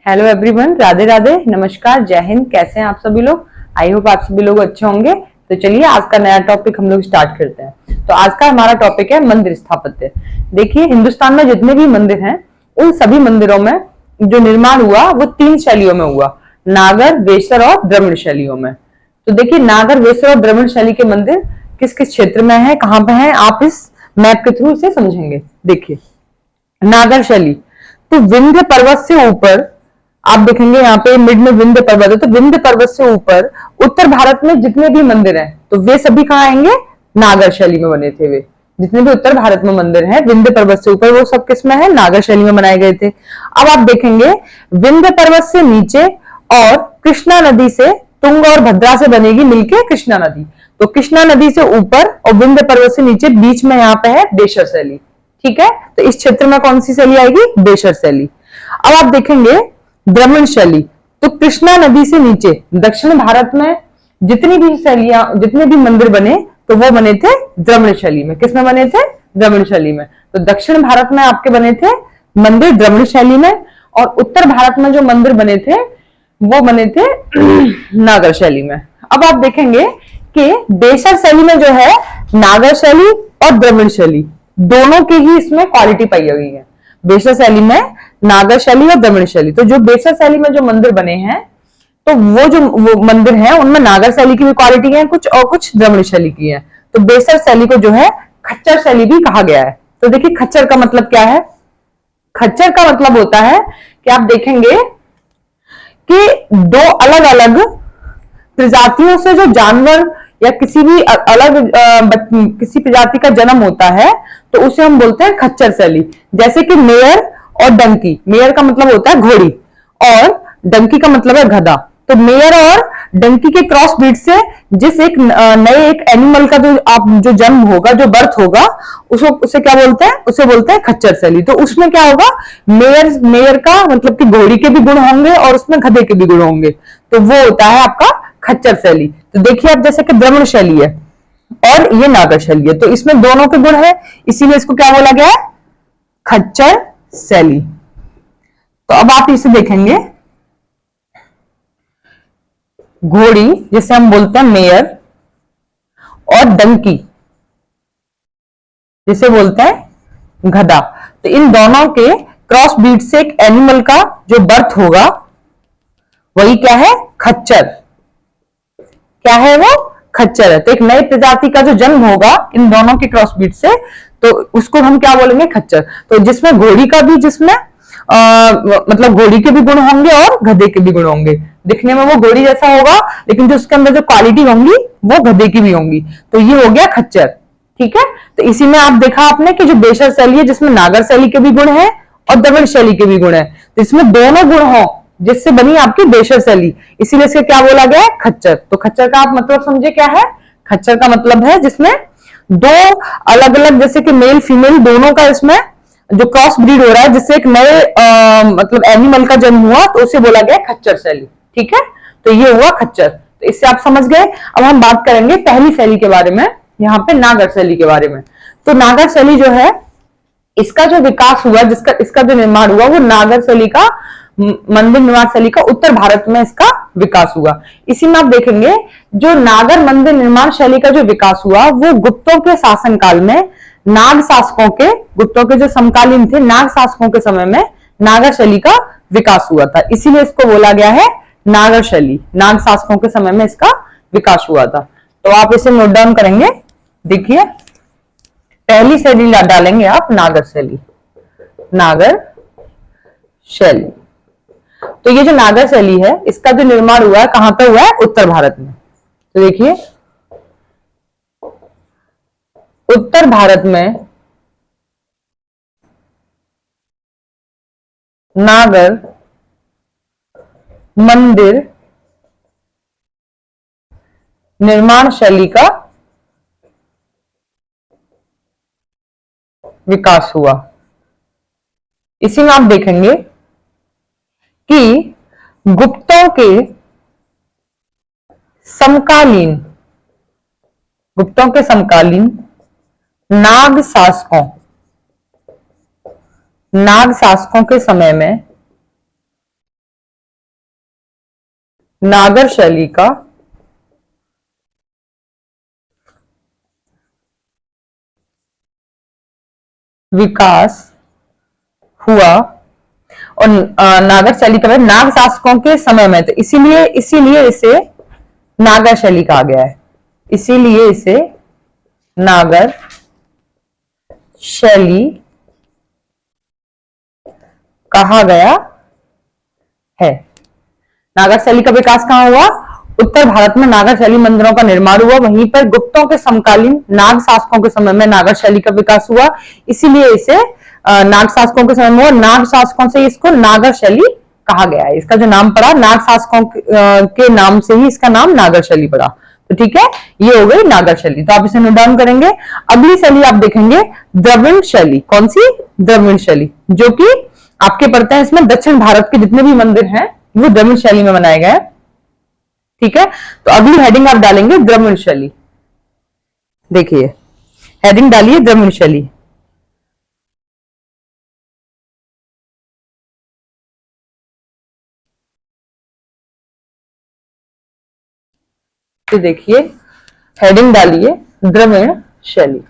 Hello everyone, Radhe Radhe, नमस्कार, जय हिंद। कैसे हैं आप सभी लोग? आई होप आप सभी लोग अच्छे होंगे। तो चलिए आज का नया टॉपिक हम लोग स्टार्ट करते हैं। तो आज का हमारा टॉपिक है मंदिर स्थापत्य। देखिए, हिंदुस्तान में जितने भी मंदिर हैं उन सभी मंदिरों में जो निर्माण हुआ वो तीन शैलियों में हुआ, नागर, वेसर और द्रविड़ शैलियों में। तो देखिए, नागर, वेसर और द्रविड़ शैली के मंदिर किस किस क्षेत्र में है, कहाँ पे है, आप इस मैप के थ्रू इसे समझेंगे। देखिए, नागर शैली तो विंध्य पर्वत से ऊपर, आप देखेंगे यहाँ पे मिड में विंध्य पर्वत है, तो विंध्य पर्वत से ऊपर उत्तर भारत में जितने भी मंदिर हैं तो वे सभी कहाँ आएंगे? नागर शैली में बने थे। वे जितने भी उत्तर भारत में मंदिर हैं विंध्य पर्वत से ऊपर, वो सब किस में है? नागर शैली में बनाए गए थे। अब आप देखेंगे विंध्य पर्वत से नीचे और कृष्णा नदी से, तुंग और भद्रा से बनेगी मिलके कृष्णा नदी। तो कृष्णा नदी से ऊपर और विंध्य पर्वत से नीचे बीच में यहाँ पे है बेशर शैली। ठीक है, तो इस क्षेत्र में कौन सी शैली आएगी? बेशर शैली। अब आप देखेंगे द्रविड़ शैली, तो कृष्णा नदी से नीचे दक्षिण भारत में जितनी भी शैलियां, जितने भी मंदिर बने तो वो बने थे द्रविड़ शैली में। किसमें बने थे? द्रविड़ शैली में। तो दक्षिण भारत में आपके बने थे मंदिर द्रविड़ शैली में, और उत्तर भारत में जो मंदिर बने थे वो बने थे नागर शैली में। अब आप देखेंगे कि बेशर शैली में जो है नागर शैली और द्रविड़ शैली दोनों की ही इसमें क्वालिटी पाई गई है। बेशर शैली में नागर शैली और द्रविड़ शैली, तो जो बेशर शैली में जो मंदिर बने हैं तो वो मंदिर हैं उनमें नागर शैली की भी क्वालिटी है कुछ, और कुछ द्रविड़ शैली की है। तो बेशर शैली को जो है खच्चर शैली भी कहा गया है। तो देखिए, खच्चर का मतलब क्या है? खच्चर का मतलब होता है कि आप देखेंगे कि दो अलग अलग प्रजातियों से जो जानवर या किसी भी अलग किसी प्रजाति का जन्म होता है तो उसे हम बोलते हैं खच्चर शैली। जैसे कि मेयर और डंकी, मेयर का मतलब होता है घोड़ी और डंकी का मतलब है गधा। तो मेयर और डंकी के क्रॉस ब्रीड से जिस एक नए एक एनिमल का जो जन्म होगा, जो बर्थ होगा, उसको उसे क्या बोलते हैं? उसे बोलते हैं खच्चर शैली। तो उसमें क्या होगा? मेयर का मतलब कि घोड़ी के भी गुण होंगे और उसमें गधे के भी गुण होंगे, तो वो होता है आपका खच्चर शैली। तो देखिए, आप जैसे कि द्रविड़ शैली है और ये नागर शैली है, तो इसमें दोनों के गुण है, इसीलिए इसको क्या बोला गया है? खच्चर शैली। तो अब आप इसे देखेंगे, घोड़ी जिसे हम बोलते हैं मेयर और डंकी जिसे बोलते हैं गधा, तो इन दोनों के क्रॉस ब्रीड से एक एनिमल का जो बर्थ होगा वही क्या है? खच्चर। क्या है वो? खच्चर है। तो एक नई प्रजाति का जो जन्म होगा इन दोनों के क्रॉस ब्रीड से, तो उसको हम क्या बोलेंगे? खच्चर। तो जिसमें घोड़ी का भी, जिसमें मतलब घोड़ी के भी गुण होंगे और गधे के भी गुण होंगे। दिखने में वो घोड़ी जैसा होगा लेकिन जो उसके अंदर जो क्वालिटी होंगी वो गधे की भी होंगी। तो ये हो गया खच्चर। ठीक है, तो इसी में आप देखा आपने कि जो बेशर शैली है जिसमें नागर शैली के भी गुण है और द्रविड़ शैली के भी गुण है, तो इसमें दोनों गुण हो जिससे बनी आपकी बेशर शैली, इसीलिए इसे क्या बोला गया है? खच्चर। तो खच्चर का आप मतलब समझे क्या है? खच्चर का मतलब है जिसमें दो अलग अलग, जैसे कि मेल फीमेल दोनों का इसमें जो क्रॉस ब्रीड हो रहा है, जिससे एक नए मतलब एनिमल का जन्म हुआ, तो उसे बोला गया खच्चर शैली। ठीक है, तो ये हुआ खच्चर। तो इससे आप समझ गए। अब हम बात करेंगे पहली शैली के बारे में, यहाँ पे नागर शैली के बारे में। तो नागर शैली जो है, इसका जो विकास हुआ, जिसका इसका जो निर्माण हुआ वो नागर शैली का, मंदिर निर्माण शैली का उत्तर भारत में इसका विकास हुआ। इसी में आप देखेंगे जो नागर मंदिर निर्माण शैली का जो विकास हुआ वो गुप्तों के शासनकाल में, नाग शासकों के, गुप्तों के जो समकालीन थे नाग शासकों के समय में नागर शैली का विकास हुआ था, इसीलिए इसको बोला गया है नागर शैली। नाग शासकों के समय में इसका विकास हुआ था। तो आप इसे नोट डाउन करेंगे। देखिए, पहली शैली डालेंगे आप नागर शैली। नागर शैली, तो ये जो नागर शैली है इसका जो निर्माण हुआ है कहां पर हुआ है? उत्तर भारत में। तो देखिए, उत्तर भारत में नागर मंदिर निर्माण शैली का विकास हुआ। इसी में आप देखेंगे कि गुप्तों के समकालीन, गुप्तों के समकालीन नाग शासकों, नाग शासकों के समय में नागर शैली का विकास हुआ। और नागर शैली का मतलब नाग शासकों के समय में, तो इसीलिए इसीलिए इसे नागर शैली कहा गया है। इसीलिए इसे नागर शैली कहा गया है। नागर शैली का विकास कहां हुआ? उत्तर भारत में नागर शैली मंदिरों का निर्माण हुआ। वहीं पर गुप्तों के समकालीन नाग शासकों के समय में नागर शैली का विकास हुआ। इसीलिए इसे नाग शासकों के समय में हुआ। नाग शासकों से इसको नागर शैली कहा गया है। इसका जो नाम पड़ा नाग शासकों के नाम से ही इसका नाम नागर शैली पड़ा। तो ठीक है, ये हो गई नागर शैली। तो आप इसे नोट डाउन करेंगे। अगली शैली आप देखेंगे द्रविड़ शैली। कौन सी? द्रविड़ शैली, जो कि आपके पढ़ते हैं इसमें दक्षिण भारत के जितने भी मंदिर हैं वो द्रविड़ शैली में बनाए गए। ठीक है, तो अगली हेडिंग आप डालेंगे द्रविड़ शैली। देखिए हेडिंग डालिए द्रविड़ शैली। तो देखिए हेडिंग डालिए द्रविड़ शैली।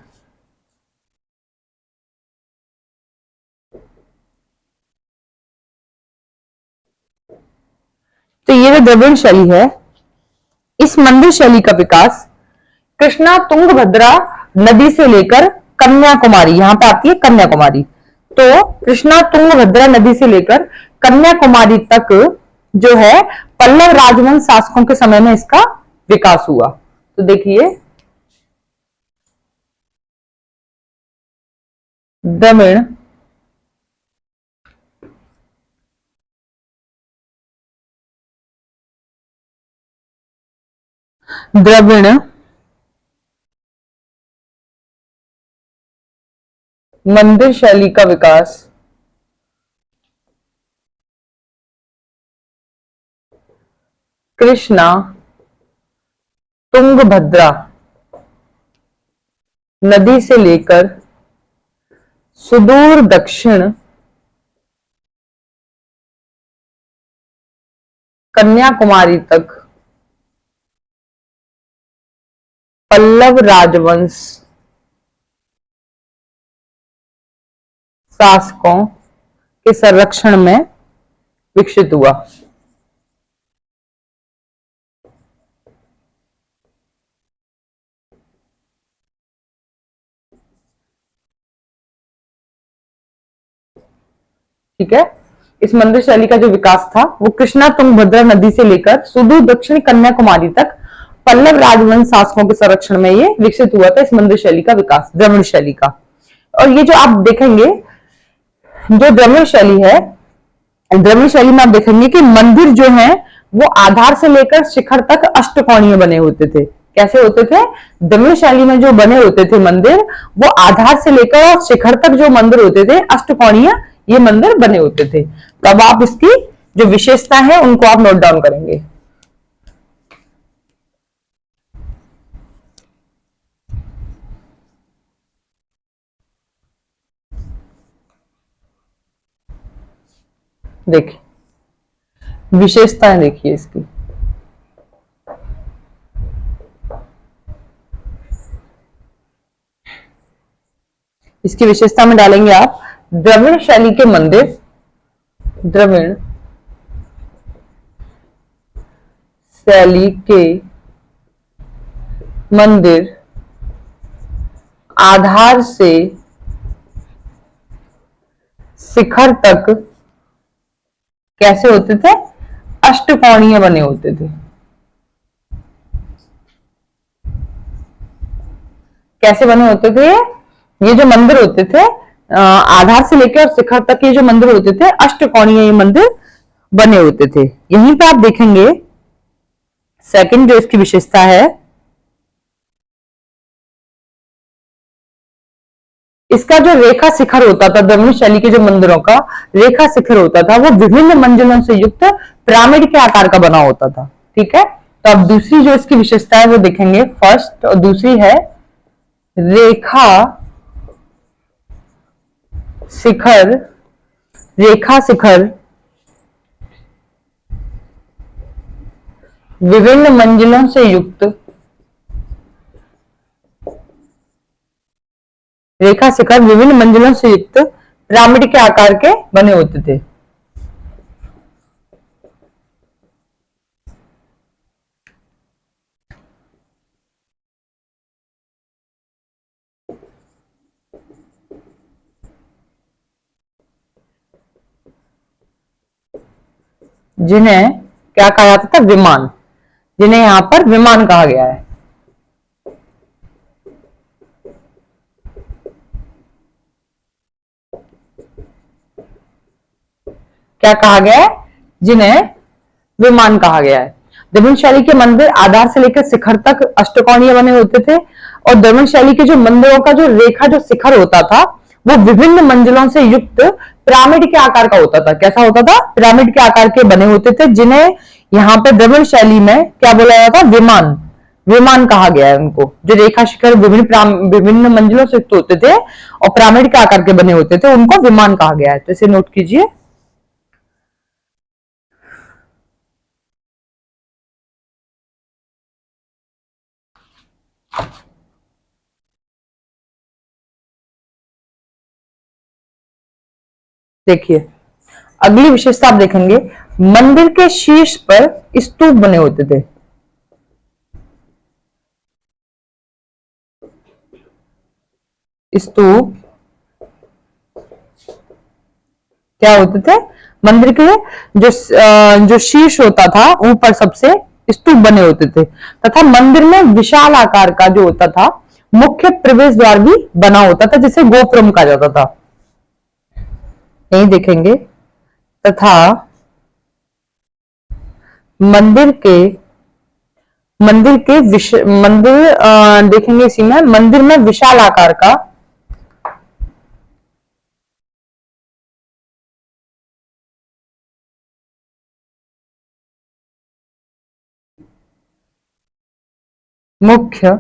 तो ये जो द्रविड़ शैली है, इस मंदिर शैली का विकास कृष्णा तुंगभद्रा नदी से लेकर कन्याकुमारी, यहां पे आती है कन्याकुमारी, तो कृष्णा तुंगभद्रा नदी से लेकर कन्याकुमारी तक जो है पल्लव राजवंश शासकों के समय में इसका विकास हुआ। तो देखिए द्रविड़ द्रविड़ मंदिर शैली का विकास कृष्णा तुंगभद्रा नदी से लेकर सुदूर दक्षिण कन्याकुमारी तक पल्लव राजवंश शासकों के संरक्षण में विकसित हुआ। ठीक है, इस मंदिर शैली का जो विकास था वो कृष्णा तुंगभद्रा नदी से लेकर सुदूर दक्षिण कन्याकुमारी तक पल्लव राजवंश शासकों के संरक्षण में ये विकसित हुआ था। इस मंदिर शैली का विकास द्रविड़ शैली का। और ये जो आप देखेंगे जो द्रविड़ शैली है, द्रविड़ शैली में आप देखेंगे कि मंदिर जो है वो आधार से लेकर शिखर तक अष्टकोणीय बने होते थे। कैसे होते थे? द्रविड़ शैली में जो बने होते थे मंदिर, वो आधार से लेकर और शिखर तक जो मंदिर होते थे अष्टकोणीय ये मंदिर बने होते थे। तब आप इसकी जो विशेषता है उनको आप नोट डाउन करेंगे। देखिए विशेषताएं देखिए इसकी। इसकी विशेषता में डालेंगे आप द्रविड़ शैली के मंदिर, द्रविड़ शैली के मंदिर आधार से शिखर तक कैसे होते थे? अष्टकोणीय बने होते थे। कैसे बने होते थे? ये जो मंदिर होते थे आधार से लेकर और शिखर तक ये जो मंदिर होते थे अष्टकोणीय ये मंदिर बने होते थे। यहीं पे आप देखेंगे सेकंड जो इसकी विशेषता है, इसका जो रेखा शिखर होता था द्रविड़ शैली के जो मंदिरों का रेखा शिखर होता था वो विभिन्न मंजिलों से युक्त पिरामिड के आकार का बना होता था। ठीक है, तो अब दूसरी जो इसकी विशेषता है वो देखेंगे फर्स्ट, और दूसरी है रेखा शिखर। रेखा शिखर विभिन्न मंजिलों से युक्त रेखा शिखर विभिन्न मंजिलों से युक्त पिरामिड के आकार के बने होते थे। जिन्हें क्या कहा जाता था? विमान। जिन्हें यहां पर विमान कहा गया है। क्या कहा गया है? जिन्हें विमान कहा गया है। द्रविड़ शैली के मंदिर आधार से लेकर शिखर तक अष्टकोणीय बने होते थे और द्रविड़ शैली के जो मंदिरों का जो रेखा जो शिखर होता था वो विभिन्न मंजिलों से युक्त पिरामिड के आकार का होता था। कैसा होता था? पिरामिड के आकार के बने होते थे, जिन्हें यहाँ पे द्रविड़ शैली में क्या बोला जाता था? विमान। विमान कहा गया है उनको। जो रेखा शिखर विभिन्न मंजिलों से युक्त होते थे और पिरामिड के आकार के बने होते थे उनको विमान कहा गया है। तो इसे नोट कीजिए। देखिए अगली विशेषता आप देखेंगे, मंदिर के शीर्ष पर स्तूप बने होते थे। स्तूप क्या होते थे? मंदिर के जो शीर्ष होता था ऊपर सबसे स्तूप बने होते थे तथा मंदिर में विशाल आकार का जो होता था मुख्य प्रवेश द्वार भी बना होता था जिसे गोपुरम कहा जाता था। यही देखेंगे तथा मंदिर देखेंगे इसी में मंदिर में विशाल आकार का मुख्य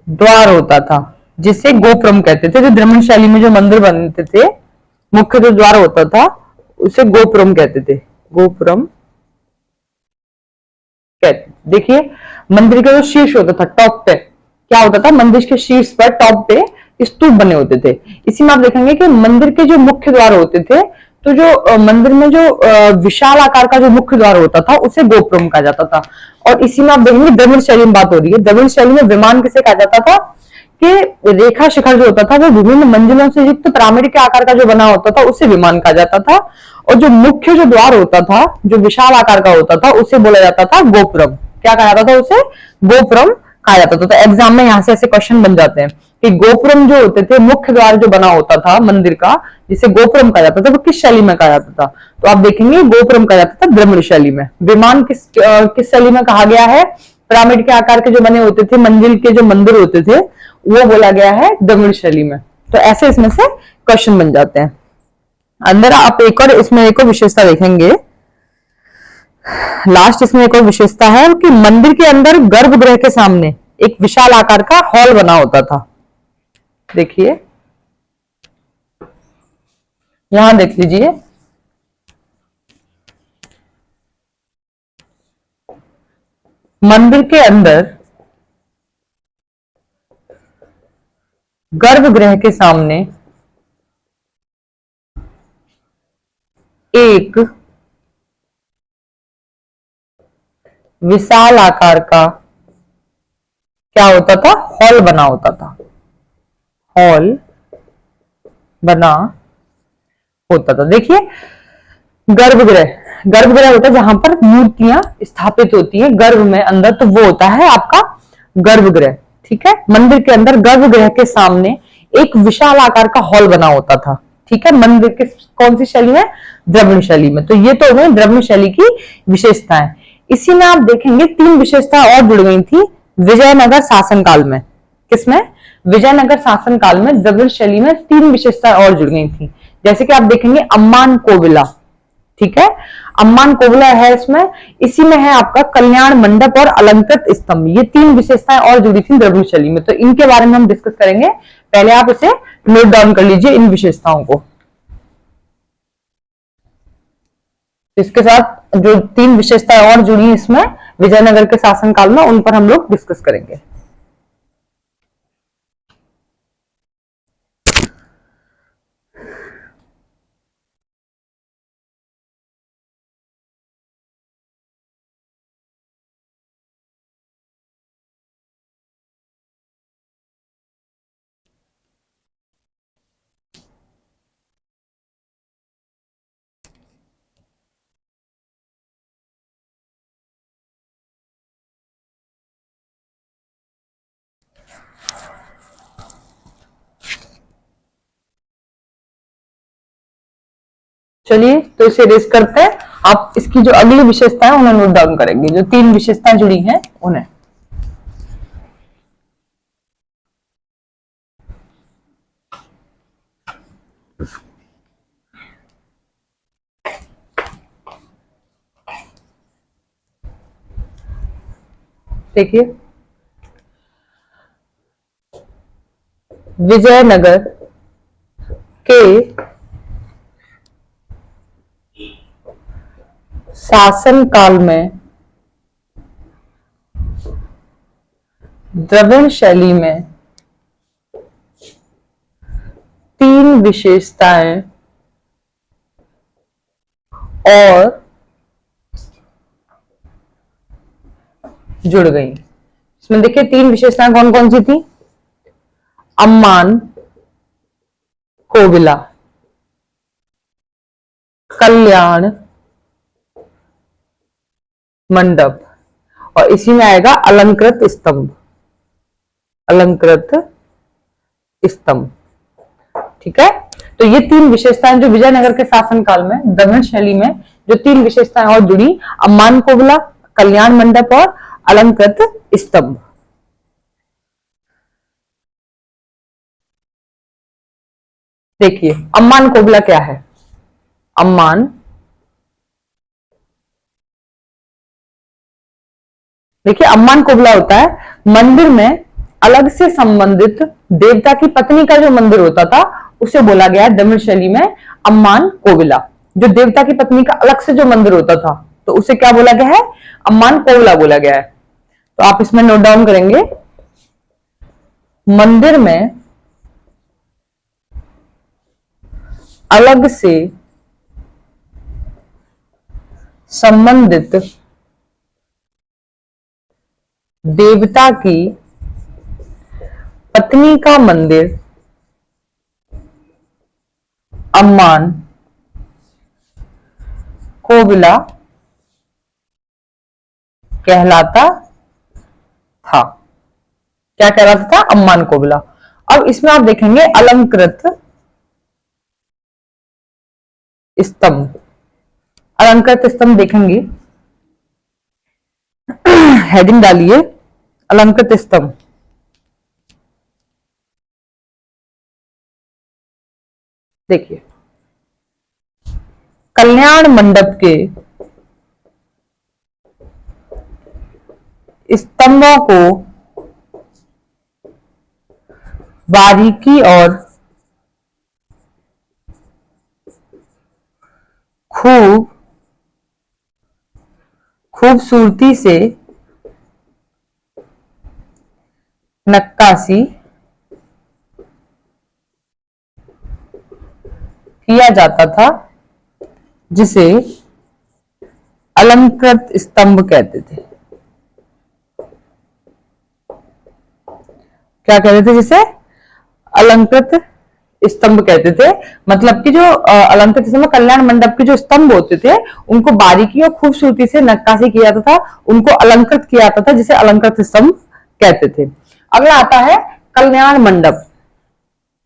द्वार होता था जिसे गोपुरम कहते थे। जो द्रविड़ शैली में जो मंदिर बनते थे मुख्य जो द्वार होता था उसे गोपुरम कहते थे। गोपुरम कहते। देखिए मंदिर का जो शीर्ष होता था टॉप पे क्या होता था? मंदिर के शीर्ष पर टॉप पे स्तूप बने होते थे। इसी में आप देखेंगे कि मंदिर के जो मुख्य द्वार होते थे तो जो मंदिर में जो विशाल आकार का जो मुख्य द्वार होता था उसे गोपुरम कहा जाता था। और इसी में आप देखेंगे द्रविड़ शैली में बात हो रही है। द्रविड़ शैली में विमान किसे कहा जाता था? कि रेखा शिखर जो होता था वो विभिन्न मंजिलों से युक्त पिरामिड के आकार का जो बना होता था उसे विमान कहा जाता था और जो मुख्य जो द्वार होता था जो विशाल आकार का होता था उसे बोला जाता था गोपुरम। क्या कहा जाता था? उसे गोपुरम कहा जाता था। तो एग्जाम में यहां से ऐसे क्वेश्चन बन जाते हैं कि गोपुरम जो होते थे मुख्य द्वार जो बना होता था मंदिर का जिसे गोपुरम कहा जाता था वो किस शैली में कहा जाता था? तो आप देखेंगे गोपुरम कहा जाता था द्रविड़ शैली में। विमान किस शैली में कहा गया है? पिरामिड के आकार के जो बने होते थे मंजिल के जो मंदिर होते थे वो बोला गया है द्रविड़ शैली में। तो ऐसे इसमें से क्वेश्चन बन जाते हैं। अंदर आप इसमें एक और विशेषता देखेंगे। लास्ट इसमें एक और विशेषता है कि मंदिर के अंदर गर्भगृह के सामने एक विशाल आकार का हॉल बना होता था। देखिए यहां देख लीजिए मंदिर के अंदर गर्भगृह के सामने एक विशाल आकार का क्या होता था? हॉल बना होता था। हॉल बना होता था। देखिए गर्भगृह होता है जहां पर मूर्तियां स्थापित होती है गर्भ में अंदर, तो वो होता है आपका गर्भगृह। ठीक है, मंदिर के अंदर गर्भगृह के सामने एक विशाल आकार का हॉल बना होता था। ठीक है, मंदिर के कौन सी शैली में? द्रविड़ शैली में। तो ये तो हो गई द्रविड़ शैली की विशेषताएं। इसी में आप देखेंगे 3 विशेषताएं और जुड़ गई थी विजयनगर शासनकाल में। किसमें? विजयनगर शासनकाल में द्रविड़ शैली में 3 विशेषताएं और जुड़ गई थी। जैसे कि आप देखेंगे अम्मान कोविला। ठीक है, अम्मान कोविला है इसमें। इसी में है आपका कल्याण मंडप और अलंकृत स्तंभ। ये 3 विशेषताएं और जुड़ी थी द्रविड़ शैली में। तो इनके बारे में हम डिस्कस करेंगे। पहले आप इसे नोट डाउन कर लीजिए इन विशेषताओं को। इसके साथ जो 3 विशेषताएं और जुड़ी हैं इसमें विजयनगर के शासनकाल में, उन पर हम लोग डिस्कस करेंगे। चलिए तो इसे रेस करते हैं। आप इसकी जो अगली विशेषता है उन्हें नोट डाउन करेंगे, जो 3 विशेषताएं जुड़ी हैं उन्हें। देखिए, विजयनगर के शासन काल में द्रविड़ शैली में 3 विशेषताएं और जुड़ गई। इसमें देखिए 3 विशेषताएं कौन कौन सी थी? अम्मान कोविला, कल्याण मंडप, और इसी में आएगा अलंकृत स्तंभ। अलंकृत स्तंभ, ठीक है। तो ये 3 विशेषताएं जो विजयनगर के शासनकाल में द्रविड़ शैली में जो 3 विशेषताएं और जुड़ी, अम्मान कोविला, कल्याण मंडप और अलंकृत स्तंभ। देखिए अम्मान कोविला क्या है? अम्मान देखिए अम्मान कोविला होता है मंदिर में अलग से संबंधित देवता की पत्नी का जो मंदिर होता था उसे बोला गया है द्रविड़ शैली में अम्मान कोविला। जो देवता की पत्नी का अलग से जो मंदिर होता था तो उसे क्या बोला गया है? अम्मान कोविला बोला गया है। तो आप इसमें नोट डाउन करेंगे, मंदिर में अलग से संबंधित देवता की पत्नी का मंदिर अम्मान कोविला कहलाता था। क्या कहलाता था? अम्मान कोविला। अब इसमें आप देखेंगे अलंकृत स्तंभ। अलंकृत स्तंभ देखेंगे, हेडिंग डालिए अलंकृत स्तंभ। देखिए कल्याण मंडप के स्तंभों को बारीकी और खूबसूरती से नक्काशी किया जाता था, जिसे अलंकृत स्तंभ कहते थे। क्या कहते थे? जिसे अलंकृत स्तंभ कहते थे। मतलब कि जो अलंकृत स्तंभ कल्याण मंडप के जो स्तंभ होते थे उनको बारीकी और खूबसूरती से नक्काशी किया जाता था, उनको अलंकृत किया जाता था, जिसे अलंकृत स्तंभ कहते थे। अगला आता है कल्याण मंडप।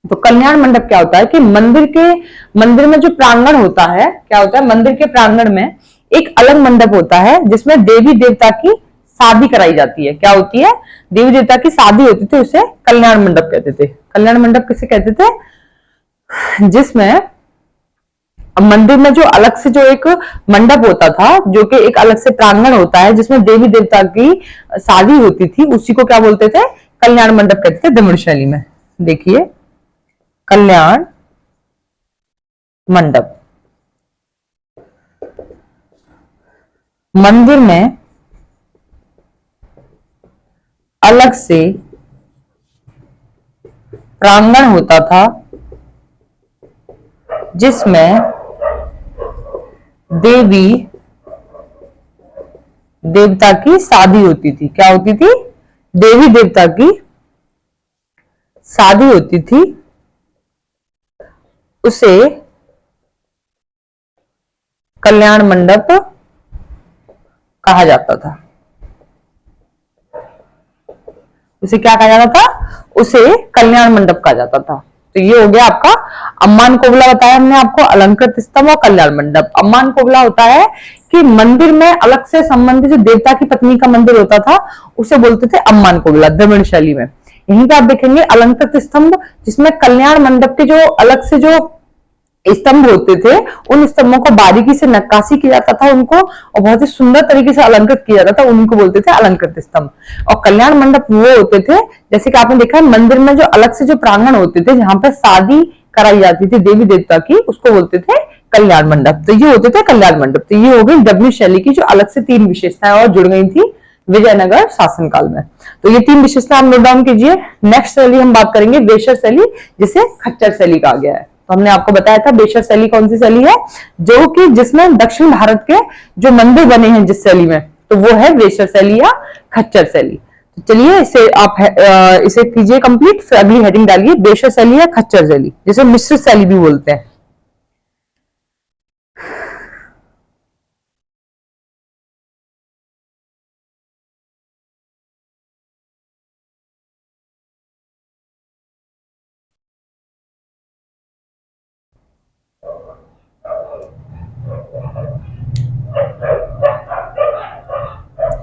तो कल्याण मंडप क्या होता है कि मंदिर में जो प्रांगण होता है, क्या होता है? मंदिर के प्रांगण में एक अलग मंडप होता है जिसमें देवी देवता की शादी कराई जाती है। क्या होती है? देवी देवता की शादी होती थी, उसे कल्याण मंडप कहते थे। कल्याण मंडप किसे कहते थे? जिसमें मंदिर में जो अलग से जो एक मंडप होता था, जो कि एक अलग से प्रांगण होता है जिसमें देवी देवता की शादी होती थी, उसी को क्या बोलते थे? कल्याण मंडप कहते थे द्रविड़ शैली में। देखिए कल्याण मंडप। मंदिर में अलग से प्रांगण होता था जिसमें देवी देवता की शादी होती थी। क्या होती थी? देवी देवता की शादी होती थी। उसे कल्याण मंडप कहा जाता था। उसे क्या कहा जाता था? उसे कल्याण मंडप कहा जाता था। तो ये हो गया आपका अम्मान कोवला बताया हमने आपको, अलंकृत स्तंभ और कल्याण मंडप। अम्मान कोवला होता है कि मंदिर में अलग से संबंधित जो देवता की पत्नी का मंदिर होता था उसे बोलते थे अम्मान कोवला द्रविड़ शैली में। यहीं पे आप देखेंगे अलंकृत स्तंभ, जिसमें कल्याण मंडप के जो अलग से जो स्तंभ होते थे उन स्तंभों को बारीकी से नक्काशी किया जाता था उनको, और बहुत ही सुंदर तरीके से अलंकृत किया जाता था, उनको बोलते थे अलंकृत स्तंभ। और कल्याण मंडप वो होते थे, जैसे कि आपने देखा है मंदिर में जो अलग से जो प्रांगण होते थे जहां पर शादी कराई जाती थी देवी देवता की, उसको बोलते थे कल्याण मंडप। तो ये होते थे कल्याण मंडप। तो ये हो गई द्रविड़ शैली की जो अलग से 3 विशेषताएं और जुड़ गई थी विजयनगर शासनकाल में। तो ये 3 विशेषता आप नोट डाउन कीजिए। नेक्स्ट शैली हम बात करेंगे वेशर शैली, जिसे खच्चर शैली कहा गया है। तो हमने आपको बताया था वेशर शैली कौन सी शैली है, जो कि जिसमें दक्षिण भारत के जो मंदिर बने हैं जिस शैली में, तो वो है वेशर शैली या खच्चर शैली। तो चलिए इसे आप इसे कीजिए कंप्लीट, फिर अगली हेडिंग डालिए वेशर शैली या खच्चर शैली, जिसे मिश्रित शैली भी बोलते हैं।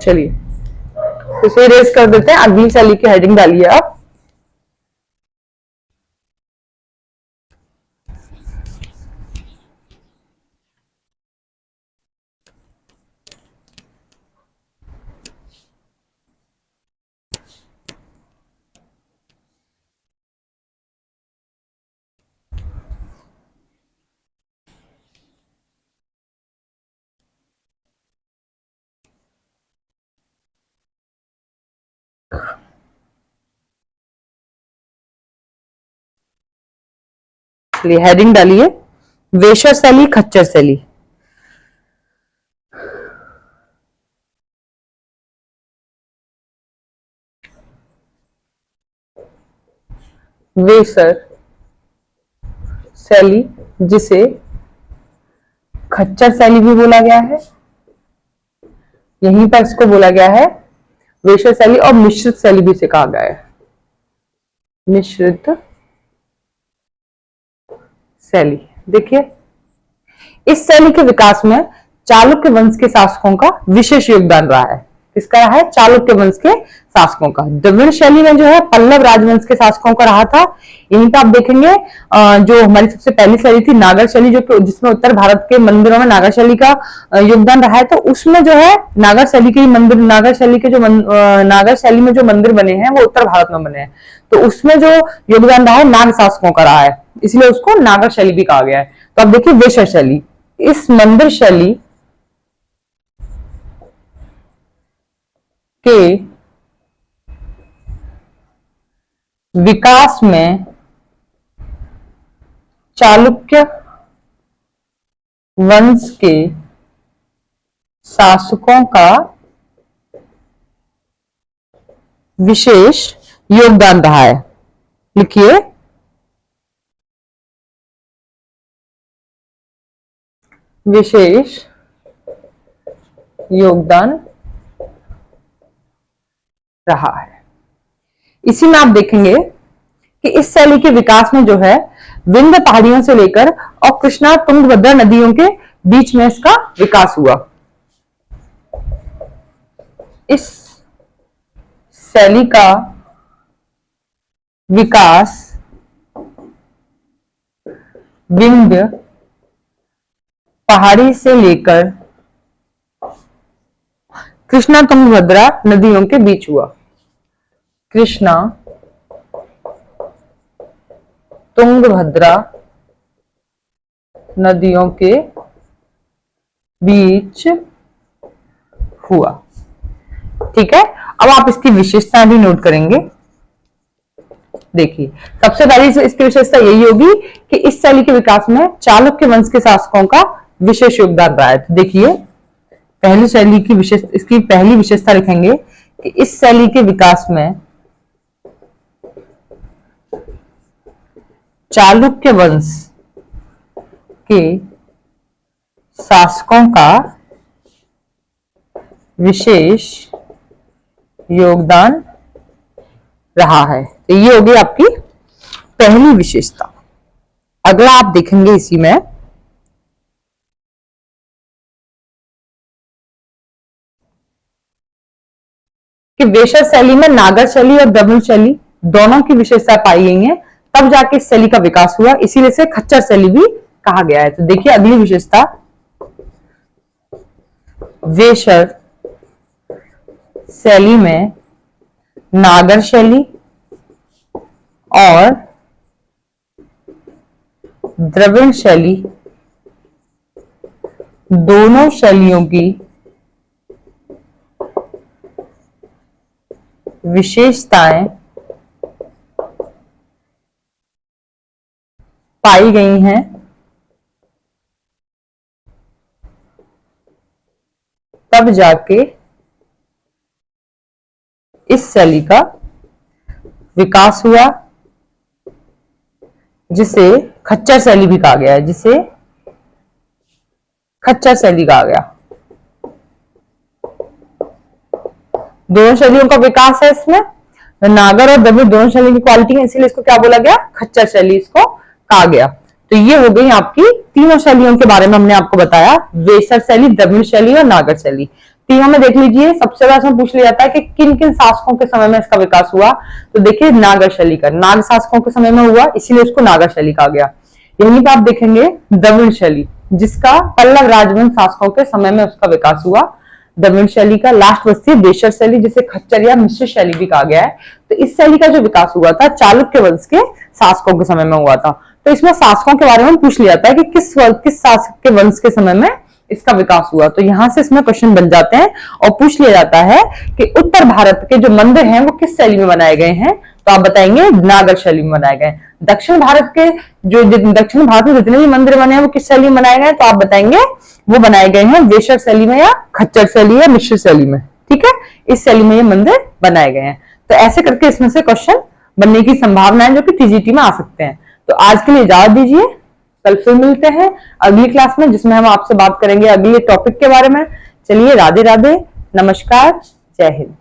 चलिए इसे रेस कर देते हैं, अगली शैली की हेडिंग डालिए आप। चलिए हेडिंग डालिए वेशर शैली खच्चर शैली। वेशर शैली जिसे खच्चर शैली भी बोला गया है, यहीं पर इसको बोला गया है वेशर शैली, और मिश्रित शैली भी इसे कहा गया है, मिश्रित शैली। देखिए इस शैली के विकास में चालुक्य वंश के शासकों का विशेष योगदान रहा है। किसका रहा है? चालुक्य वंश के शासकों का। द्रविड़ शैली में जो है पल्लव राजवंश के शासकों का रहा था। यहीं पे आप देखेंगे जो हमारी सबसे पहली शैली थी नागर शैली, जो जिसमें उत्तर भारत के मंदिरों में नागर शैली का योगदान रहा है, तो उसमें जो है नागर शैली के मंदिर, नागर शैली के जो नागर शैली में जो मंदिर बने हैं वो उत्तर भारत में बने हैं, तो उसमें जो योगदान रहा है नाग शासकों का रहा है, इसलिए उसको नागर शैली भी कहा गया है। तो अब देखिए वेशर शैली, इस मंदिर शैली के विकास में चालुक्य वंश के शासकों का विशेष योगदान रहा है। लिखिए विशेष योगदान रहा है। इसी में आप देखेंगे कि इस शैली के विकास में जो है विंध्य पहाड़ियों से लेकर और कृष्णा तुंगभद्रा नदियों के बीच में इसका विकास हुआ। इस शैली का विकास विंध्य पहाड़ी से लेकर कृष्णा तुंगभद्रा नदियों के बीच हुआ। कृष्णा तुंगभद्रा नदियों के बीच हुआ। ठीक है, अब आप इसकी विशेषताएं भी नोट करेंगे। देखिए, सबसे पहली इसकी विशेषता यही होगी कि इस शैली के विकास में चालुक्य वंश के शासकों का विशेष योगदान रहा है। तो देखिए, पहली शैली की इसकी पहली विशेषता लिखेंगे कि इस शैली के विकास में चालुक्य वंश के शासकों का विशेष योगदान रहा है। तो ये होगी आपकी पहली विशेषता। अगला आप देखेंगे इसी में कि वेशर शैली में नागर शैली और द्रविड़ शैली दोनों की विशेषता पाई गई है, तब जाके इस शैली का विकास हुआ, इसीलिए से खच्चर शैली भी कहा गया है। तो देखिए अगली विशेषता, वेशर शैली में नागर शैली और द्रविड़ शैली दोनों शैलियों की विशेषताएं पाई गई हैं, तब जाके इस शैली का विकास हुआ, जिसे खच्चर शैली भी कहा गया है, जिसे खच्चर शैली कहा गया। दोनों शैलियों का विकास है इसमें, नागर और द्रविड़ दोनों शैली की क्वालिटी है, इसीलिए इसको क्या बोला गया, खच्चर शैली इसको कहा गया। तो ये हो गई आपकी तीनों शैलियों के बारे में हमने आपको बताया, वेशर शैली, द्रविड़ शैली और नागर शैली। तीनों में देख लीजिए, सबसे ज्यादा पूछ लिया जाता है कि किन किन शासकों के समय में इसका विकास हुआ। तो देखिए नागर शैली का, नाग शासकों के समय में हुआ, इसीलिए उसको नागर शैली कहा गया। यहीं पर आप देखेंगे द्रविड़ शैली, जिसका पल्लव राजवंश शासकों के समय में उसका विकास हुआ। द्रविड़ शैली का लास्ट वस्तु वेशर शैली, जिसे खच्चर या मिश्र शैली भी कहा गया है। तो इस शैली का जो विकास हुआ था चालुक्य वंश के शासकों के समय में हुआ था। तो इसमें शासकों के बारे में पूछ लिया जाता है कि किस शासक के वंश के समय में इसका विकास हुआ। तो यहां से इसमें क्वेश्चन बन जाते हैं और पूछ लिया जाता है कि उत्तर भारत के जो मंदिर हैं वो किस शैली में बनाए गए हैं। तो आप बताएंगे नागर शैली में बनाए गए। दक्षिण भारत के दक्षिण भारत में जितने भी मंदिर बने हैं वो किस शैली में बनाए गए, तो आप बताएंगे वो बनाए गए हैं वेशर शैली में या खच्चर शैली या मिश्र शैली में। ठीक है, इस शैली में ये मंदिर बनाए गए हैं। तो ऐसे करके इसमें से क्वेश्चन बनने की संभावना है जो कि टीजीटी में आ सकते हैं। तो आज के लिए इजाजत दीजिए, कल फिर मिलते हैं अगली क्लास में, जिसमें हम आपसे बात करेंगे अगले टॉपिक के बारे में। चलिए, राधे राधे, नमस्कार, जय हिंद।